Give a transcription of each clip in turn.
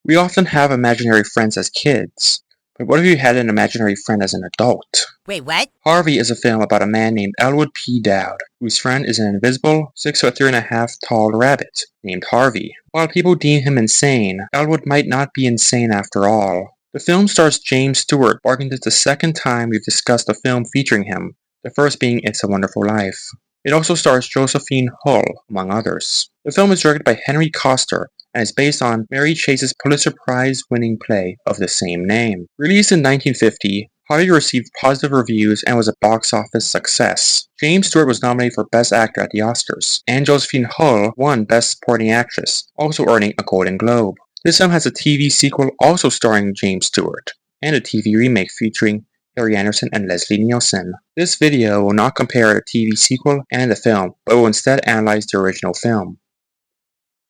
We often have imaginary friends as kids, but what if you had an imaginary friend as an adult? Wait, what? Harvey is a film about a man named Elwood P. Dowd, whose friend is an invisible, 6'3.5" tall rabbit named Harvey. While people deem him insane, Elwood might not be insane after all. The film stars James Stewart, marking this the second time we've discussed a film featuring him, the first being It's a Wonderful Life. It also stars Josephine Hull, among others. The film is directed by Henry Koster and is based on Mary Chase's Pulitzer Prize-winning play of the same name. Released in 1950, Harvey received positive reviews and was a box office success. James Stewart was nominated for Best Actor at the Oscars, and Josephine Hull won Best Supporting Actress, also earning a Golden Globe. This film has a TV sequel also starring James Stewart, and a TV remake featuring Harry Anderson and Leslie Nielsen. This video will not compare the TV sequel and the film, but will instead analyze the original film.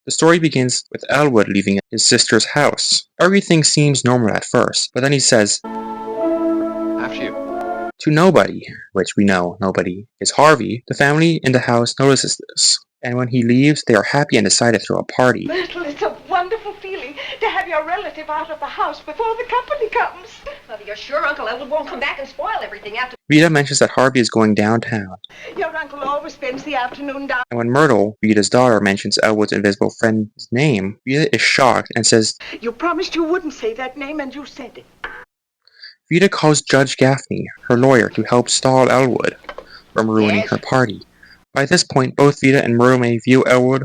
The story begins with Elwood leaving his sister's house. Everything seems normal at first, but then he says, "After you." To nobody, which we know nobody is Harvey. The family in the house notices this, and when he leaves, they are happy and decide to throw a party. Myrtle, it's a wonderful feeling to have your relative out of the house before the company comes. Mother, you're sure Uncle Elwood won't come back and spoil everything after... Vita mentions that Harvey is going downtown. Your uncle always spends the afternoon down. And when Myrtle, Vita's daughter, mentions Elwood's invisible friend's name, Vita is shocked and says, You promised you wouldn't say that name, and you said it. Vita calls Judge Gaffney, her lawyer, to help stall Elwood from ruining her party. By this point, both Vita and Myrtle may view Elwood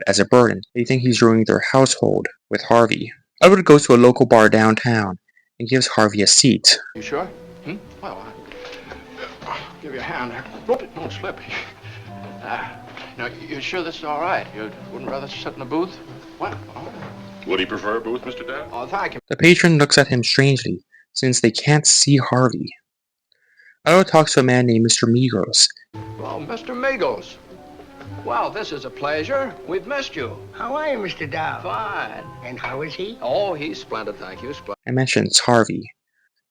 as a burden. They think he's ruining their household with Harvey. Elwood goes to a local bar downtown and gives Harvey a seat. You sure? Well, I'll give you a hand. Rope it, don't slip. Now, you're sure this is all right? You wouldn't rather sit in the booth? Well, Would he prefer a booth, Mr. Dowd? oh, thank you. The patron looks at him strangely, since they can't see Harvey. Elwood talks to a man named Mr. Migos. Well, Mr. Migos. Well, this is a pleasure. We've missed you. How are you, Mr. Dowd? Fine. And how is he? Oh, he's splendid, thank you. Splendid. And mentions Harvey.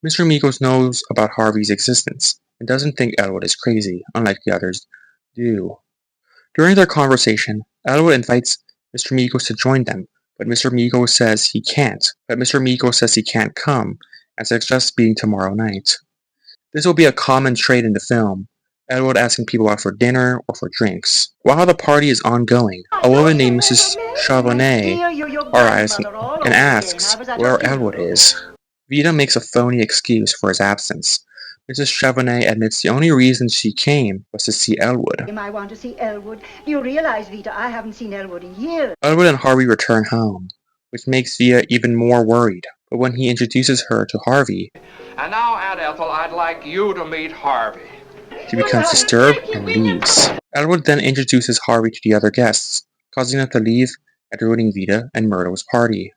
Mr. Migos knows about Harvey's existence and doesn't think Elwood is crazy, unlike the others do. During their conversation, Elwood invites Mr. Migos to join them, but Mr. Migos says he can't. Come and suggests meeting tomorrow night. This will be a common trait in the film, Elwood asking people out for dinner or for drinks. While the party is ongoing, a woman named Mrs. Chauvenet arrives and asks where Elwood is. Vita makes a phony excuse for his absence. Mrs. Chauvenet admits the only reason she came was to see Elwood. You might want to see Elwood. You realize, Vita, I haven't seen Elwood in years. Elwood and Harvey return home, which makes Vita even more worried. But when he introduces her to Harvey, And now, Aunt Ethel, I'd like you to meet Harvey. she becomes disturbed and leaves. Elwood then introduces Harvey to the other guests, causing them to leave and ruining Vita and Myrtle's party.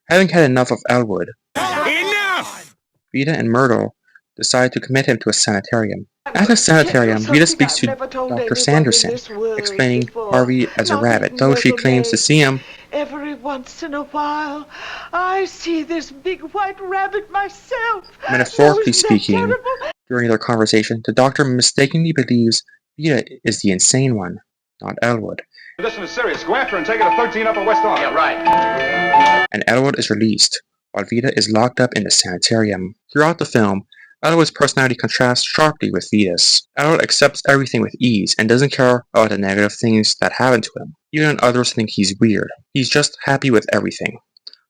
Having had enough of Elwood, Vita and Myrtle decide to commit him to a sanitarium. At the sanitarium, Vita speaks to Dr. Sanderson, explaining Harvey as a rabbit, though she claims to see him. Every once in a while, I see this big white rabbit myself. Metaphorically Isn't that speaking, terrible? during their conversation, the doctor mistakenly believes Vita is the insane one, not Elwood. This one is serious. Go after her and take her to 13 Upper West Arm. Yeah, right. And Elwood is released, while Vita is locked up in the sanitarium. Throughout the film, Elwood's personality contrasts sharply with Vita's. Elwood accepts everything with ease and doesn't care about the negative things that happen to him, even when others think he's weird. He's just happy with everything.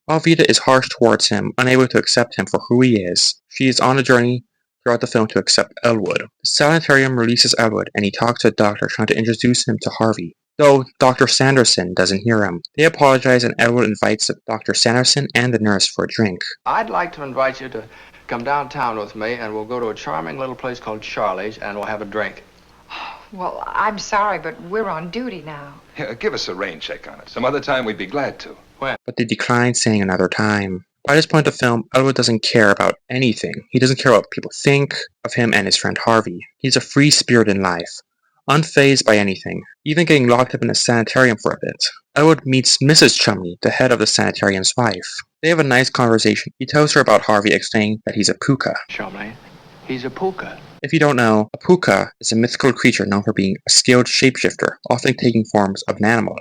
While Vita is harsh towards him, unable to accept him for who he is, she is on a journey throughout the film to accept Elwood. The sanitarium releases Elwood, and he talks to a doctor trying to introduce him to Harvey, though Dr. Sanderson doesn't hear him. They apologize, and Elwood invites Dr. Sanderson and the nurse for a drink. I'd like to invite you to come downtown with me, and we'll go to a charming little place called Charlie's, and we'll have a drink. Well, I'm sorry, but we're on duty now. Yeah, give us a rain check on it. Some other time we'd be glad to. But they decline, saying another time. By this point of the film, Elwood doesn't care about anything. He doesn't care what people think of him and his friend Harvey. He's a free spirit in life, unfazed by anything, even getting locked up in a sanitarium for a bit. Elwood meets Mrs. Chumley, the head of the sanitarium's wife. They have a nice conversation. He tells her about Harvey, explaining that he's a puka. Chumley, he's a puka. If you don't know, a puka is a mythical creature known for being a skilled shapeshifter, often taking forms of an animal.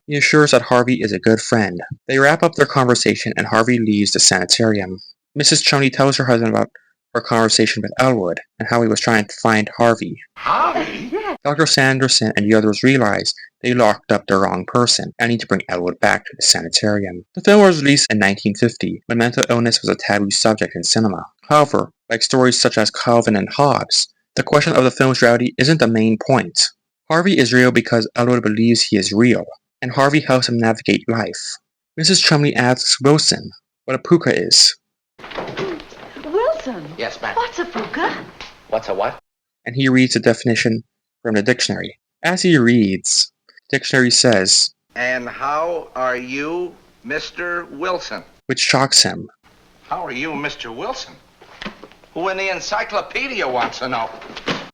He assures that Harvey is a good friend. They wrap up their conversation and Harvey leaves the sanitarium. Mrs. Chumley tells her husband about her conversation with Elwood and how he was trying to find Harvey. Harvey? Dr. Sanderson and the others realize they locked up the wrong person and need to bring Elwood back to the sanitarium. The film was released in 1950 when mental illness was a taboo subject in cinema. However, like stories such as Calvin and Hobbes, the question of the film's reality isn't the main point. Harvey is real because Elwood believes he is real, and Harvey helps him navigate life. Mrs. Chumley asks Wilson what a puka is. Wilson. Yes, ma'am. What's a puka? What's a what? And he reads the definition from the dictionary. As he reads, the dictionary says, "And how are you, Mr. Wilson?" which shocks him. How are you, Mr. Wilson? Who in the encyclopedia wants to know?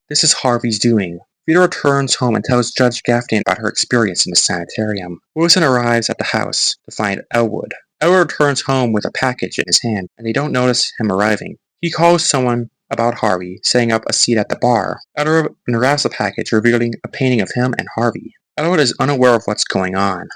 This is Harvey's doing. Vita returns home and tells Judge Gaffney about her experience in the sanitarium. Wilson arrives at the house to find Elwood. Elwood returns home with a package in his hand, and they don't notice him arriving. He calls someone about Harvey, setting up a seat at the bar. Elwood unwraps the package, revealing a painting of him and Harvey. Elwood is unaware of what's going on.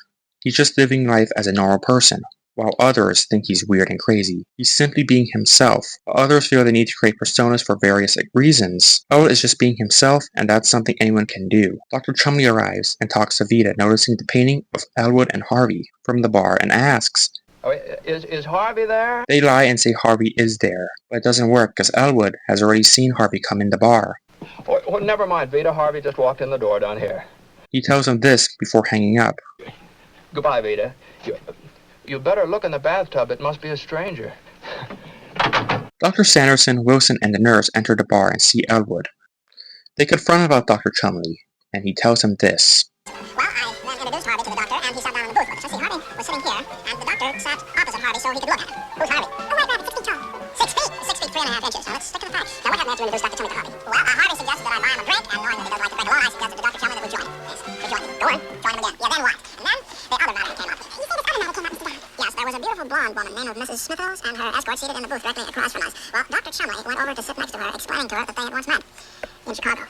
He's just living life as a normal person, while others think he's weird and crazy. He's simply being himself, while others feel they need to create personas for various reasons. Elwood is just being himself, and that's something anyone can do. Dr. Chumley arrives and talks to Vita, noticing the painting of Elwood and Harvey from the bar, and asks, Oh, is Harvey there? They lie and say Harvey is there, but it doesn't work because Elwood has already seen Harvey come in the bar. Oh, never mind, Vita. Harvey just walked in the door down here. He tells him this before hanging up. Goodbye, Vita. You better look in the bathtub. It must be a stranger. Dr. Sanderson, Wilson, and the nurse enter the bar and see Elwood. They confront him about Dr. Chumley, and he tells him this. Well, I then introduced Harvey to the doctor, and he sat down in the booth with us. See, Harvey was sitting here, and the doctor sat opposite Harvey so he could look at him. Who's Harvey? Oh, white rabbit, 6 feet tall. 6 feet? 6 feet, 3.5 inches. Now, let's stick to the facts. Now, what happened after you introduced Dr. Chumley to Harvey? Well, Harvey suggested that I buy him a drink, and knowing that he doesn't like to break the law, I suggested to Dr. Chumley that we join him. Yes, we joined him. Go on, join him again. Yeah, then what? And then the other matter came up. You say this other matter came up, Mr. Dowd? Yes, there was a beautiful blonde woman named Mrs. Smithers, and her escort seated in the booth directly across from us. Well, Dr. Chumley went over to sit next to her, explaining to her that they had once met in Chicago.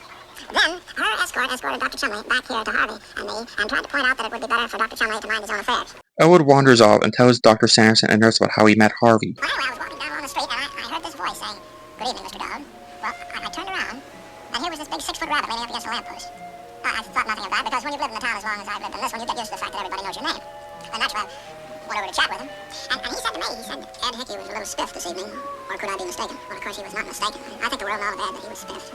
Then, her escorted Dr. Chumley back here to Harvey and me, and tried to point out that it would be better for Dr. Chumley to mind his own affairs. Elwood wanders off and tells Dr. Sanderson and nurse about how he met Harvey. Well, anyway, I was walking down along the street, and I heard this voice saying, "Good evening, Mr. Dowd." Well, I turned around, and here was this big 6-foot rabbit leaning up against a lamppost. I thought nothing of that, because when you've lived in the town as long as I've lived in this one, you get used to the fact that everybody knows your name. And that's why I went over to chat with him. And he said to me, Ed Hickey was a little spiffed this evening, or could I be mistaken? Well, of course, he was not mistaken. I think the world knows of Ed that he was spiffed.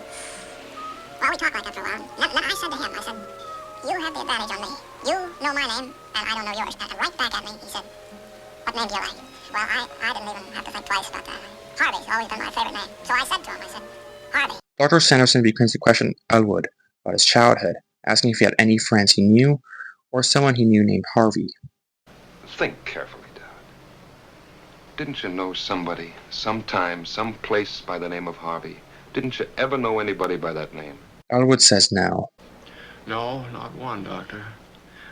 Well, we talked like that for a while. Then I said to him, you have the advantage on me. You know my name, and I don't know yours. And right back at me, he said, what name do you like? Well, I didn't even have to think twice about that. Harvey's always been my favorite name. So I said to him, Harvey. Dr. Sanderson begins to question Elwood about his childhood, asking if he had any friends he knew, or someone he knew named Harvey. Think carefully, Dowd. Didn't you know somebody, sometime, someplace by the name of Harvey? Didn't you ever know anybody by that name? Elwood says no. No, not one, Doctor.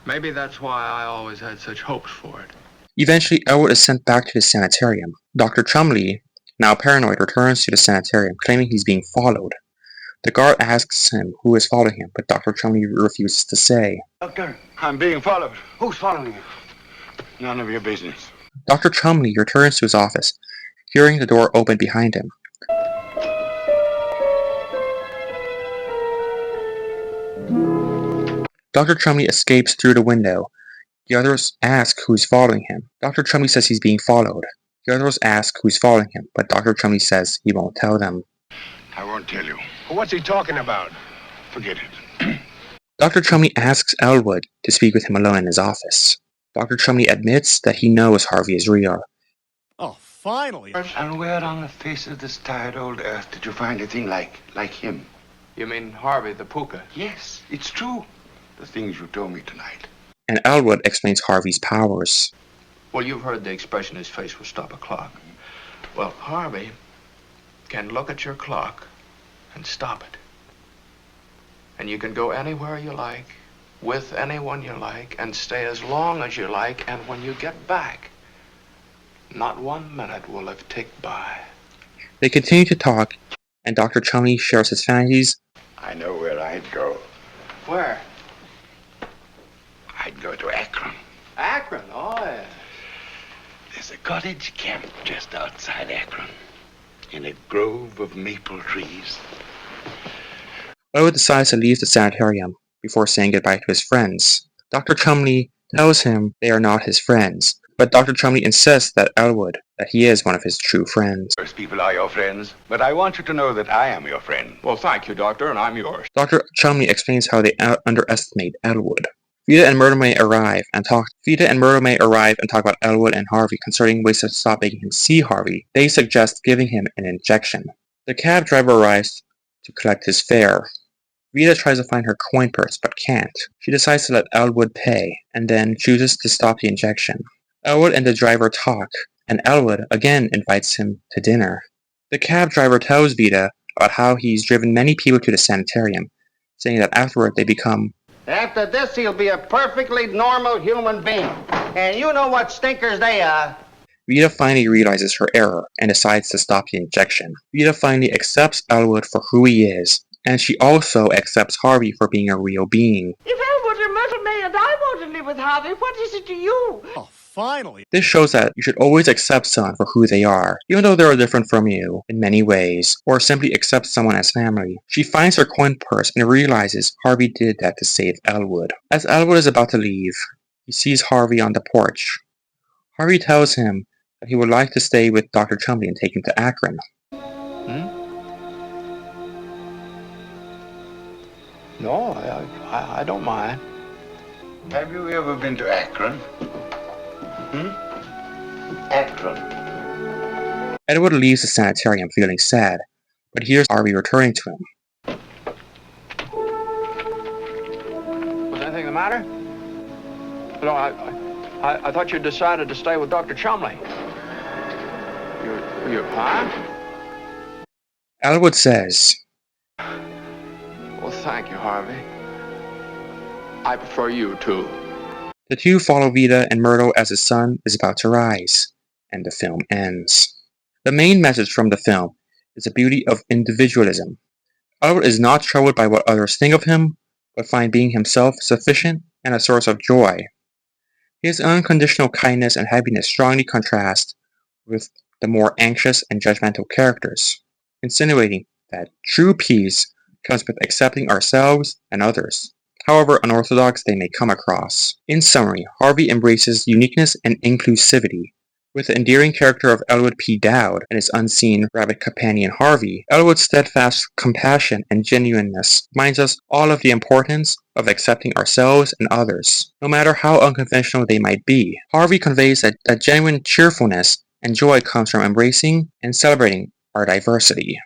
Maybe that's why I always had such hopes for it. Eventually, Elwood is sent back to the sanitarium. Dr. Chumley, now paranoid, returns to the sanitarium, claiming he's being followed. The guard asks him who is following him, but Dr. Chumley refuses to say. Doctor, I'm being followed. Who's following you? None of your business. Dr. Chumley returns to his office, hearing the door open behind him. Dr. Chumley escapes through the window. The others ask who's following him. Dr. Chumley says he's being followed. The others ask who's following him, but Dr. Chumley says he won't tell them. I won't tell you. What's he talking about? Forget it. Dr. Chumley asks Elwood to speak with him alone in his office. Dr. Chumley admits that he knows Harvey is real. Oh, finally! And where on the face of this tired old earth did you find a thing like him? You mean Harvey the puka? Yes, it's true. The things you told me tonight. And Elwood explains Harvey's powers. Well, you've heard the expression, his face will stop a clock. Well, Harvey can look at your clock and stop it. And you can go anywhere you like, with anyone you like, and stay as long as you like, and when you get back, not 1 minute will have ticked by. They continue to talk, and Dr. Chumley shares his fantasies. I know where I'd go. Where? I'd go to Akron. Akron, oh, yeah. There's a cottage camp just outside Akron, in a grove of maple trees. Elwood decides to leave the sanitarium before saying goodbye to his friends. Dr. Chumley tells him they are not his friends, but Dr. Chumley insists that he is one of his true friends. Those people are your friends, but I want you to know that I am your friend. Well, thank you, Doctor, and I'm yours. Dr. Chumley explains how they underestimate Elwood. Vida and Myrtle May arrive and talk about Elwood and Harvey concerning ways to stop making him see Harvey. They suggest giving him an injection. The cab driver arrives to collect his fare. Vida tries to find her coin purse but can't. She decides to let Elwood pay and then chooses to stop the injection. Elwood and the driver talk, and Elwood again invites him to dinner. The cab driver tells Vida about how he's driven many people to the sanitarium, saying that afterward they become... After this, he'll be a perfectly normal human being. And you know what stinkers they are. Vida finally realizes her error and decides to stop the injection. Vida finally accepts Elwood for who he is, and she also accepts Harvey for being a real being. If Elwood and Myrtle May and I want to live with Harvey, what is it to you? Oh, finally. This shows that you should always accept someone for who they are, even though they are different from you in many ways, or simply accept someone as family. She finds her coin purse and realizes Harvey did that to save Elwood. As Elwood is about to leave, he sees Harvey on the porch. Harvey tells him that he would like to stay with Dr. Chumley and take him to Akron. No, I don't mind. Have you ever been to Akron? Akron. Elwood leaves the sanitarium feeling sad, but hears Harvey returning to him. Was anything the matter? No, I thought you decided to stay with Dr. Chumley. Huh? Elwood says, Well, thank you, Harvey. I prefer you, too. The two follow Vida and Myrtle as the sun is about to rise, and the film ends. The main message from the film is the beauty of individualism. Elwood is not troubled by what others think of him, but finds being himself sufficient and a source of joy. His unconditional kindness and happiness strongly contrast with the more anxious and judgmental characters, insinuating that true peace comes with accepting ourselves and others, however unorthodox they may come across. In summary, Harvey embraces uniqueness and inclusivity. With the endearing character of Elwood P. Dowd and his unseen rabbit companion Harvey, Elwood's steadfast compassion and genuineness reminds us all of the importance of accepting ourselves and others, no matter how unconventional they might be. Harvey conveys that genuine cheerfulness and joy comes from embracing and celebrating our diversity.